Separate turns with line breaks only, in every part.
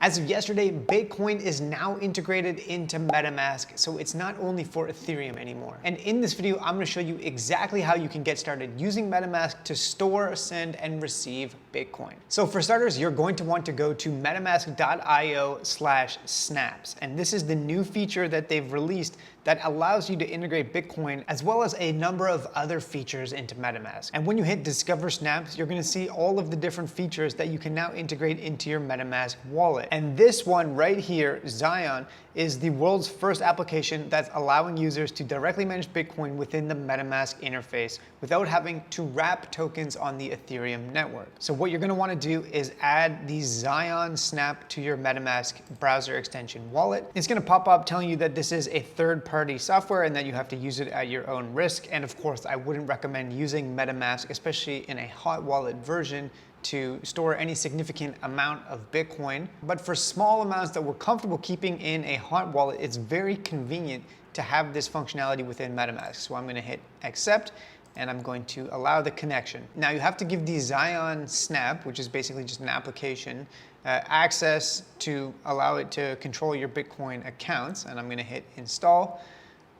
As of yesterday, Bitcoin is now integrated into MetaMask, so it's not only for Ethereum anymore. And in this video, I'm going to show you exactly how you can get started using MetaMask to store, send, and receive Bitcoin. So for starters, you're going to want to go to metamask.io/snaps. And this is the new feature that they've released that allows you to integrate Bitcoin as well as a number of other features into MetaMask. And when you hit Discover Snaps, you're going to see all of the different features that you can now integrate into your MetaMask wallet. And this one right here, Zion, is the world's first application that's allowing users to directly manage Bitcoin within the MetaMask interface without having to wrap tokens on the Ethereum network. So what you're going to want to do is add the Zion Snap to your MetaMask browser extension wallet. It's going to pop up telling you that this is a third-party software and that you have to use it at your own risk. And of course, I wouldn't recommend using MetaMask, especially in a hot wallet version, to store any significant amount of Bitcoin. But for small amounts that we're comfortable keeping in a hot wallet, it's very convenient to have this functionality within MetaMask. So I'm going to hit accept and I'm going to allow the connection. Now you have to give the Zion Snap, which is basically just an application, access to allow it to control your Bitcoin accounts. And I'm going to hit install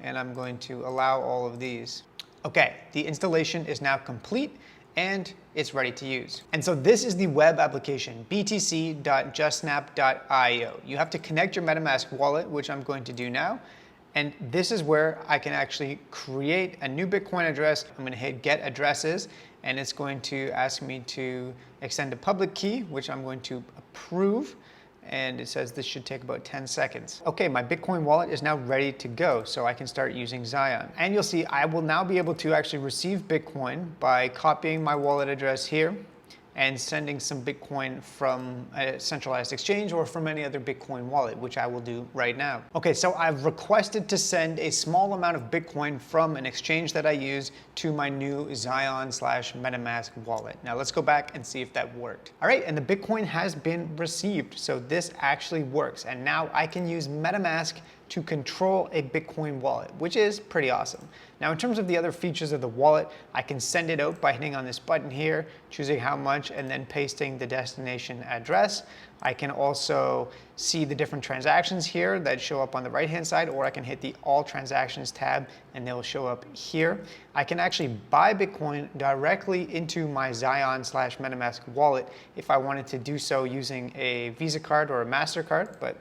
and I'm going to allow all of these. Okay, the installation is now complete and it's ready to use. And so this is the web application, btc.justsnap.io. You have to connect your MetaMask wallet, which I'm going to do now. And this is where I can actually create a new Bitcoin address. I'm going to hit get addresses, and it's going to ask me to extend a public key, which I'm going to approve. And it says this should take about 10 seconds. Okay, my Bitcoin wallet is now ready to go, so I can start using Zion. And you'll see I will now be able to actually receive Bitcoin by copying my wallet address here and sending some Bitcoin from a centralized exchange or from any other Bitcoin wallet, which I will do right now. Okay, so I've requested to send a small amount of Bitcoin from an exchange that I use to my new Zion/MetaMask wallet. Now let's go back and see if that worked. All right, and the Bitcoin has been received, so this actually works. And now I can use MetaMask to control a Bitcoin wallet, which is pretty awesome. Now, in terms of the other features of the wallet, I can send it out by hitting on this button here, choosing how much, and then pasting the destination address. I can also see the different transactions here that show up on the right-hand side, or I can hit the All Transactions tab and they'll show up here. I can actually buy Bitcoin directly into my Zion/MetaMask wallet if I wanted to do so using a Visa card or a MasterCard, but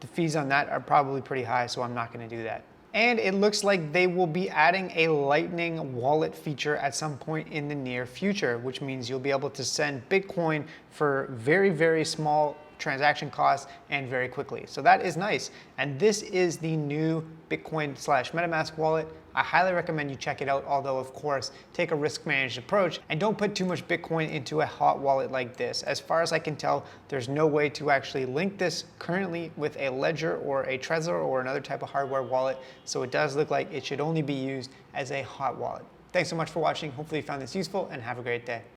the fees on that are probably pretty high, so I'm not going to do that. And it looks like they will be adding a Lightning wallet feature at some point in the near future, which means you'll be able to send Bitcoin for very, very small transaction costs and very quickly. So that is nice. And this is the new Bitcoin/MetaMask wallet. I highly recommend you check it out, although of course, take a risk-managed approach and don't put too much Bitcoin into a hot wallet like this. As far as I can tell, there's no way to actually link this currently with a Ledger or a Trezor or another type of hardware wallet. So it does look like it should only be used as a hot wallet. Thanks so much for watching. Hopefully you found this useful and have a great day.